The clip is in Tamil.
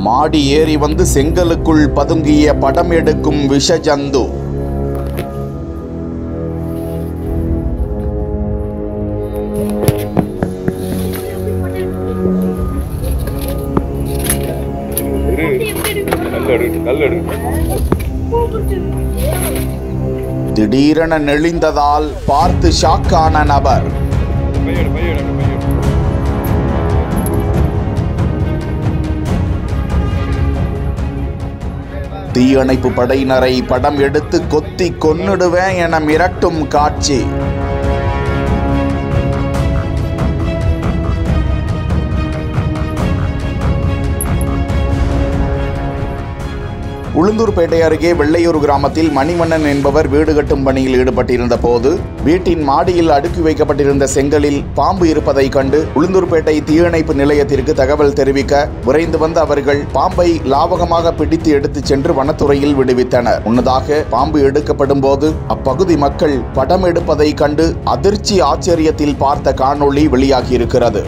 மாடி ஏறி வந்து செங்கலுக்குள் பதுங்கிய படம் எடுக்கும் விஷஜந்து. திடீரென நெளிந்ததால் பார்த்து ஷாக்கான நபர். தீயணைப்பு படையினரை படம் எடுத்து கொத்தி கொன்னுடுவேன் என மிரட்டும் காட்சி. உளுந்தூர்பேட்டை அருகே வெள்ளையூர் கிராமத்தில் மணிவண்ணன் என்பவர் வீடு கட்டும் பணியில் ஈடுபட்டிருந்த போது வீட்டின் மாடியில் அடுக்கி வைக்கப்பட்டிருந்த செங்கலில் பாம்பு இருப்பதை கண்டு உளுந்தூர்பேட்டை தீயணைப்பு நிலையத்திற்கு தகவல் தெரிவிக்க விரைந்து வந்த அவர்கள் பாம்பை லாவகமாக பிடித்து எடுத்துச் சென்று வனத்துறையில் விடுவித்தனர். முன்னதாக பாம்பு எடுக்கப்படும் போது அப்பகுதி மக்கள் படம் எடுப்பதை கண்டு அதிர்ச்சி ஆச்சரியத்தில் பார்த்த காணொளி வெளியாகியிருக்கிறது.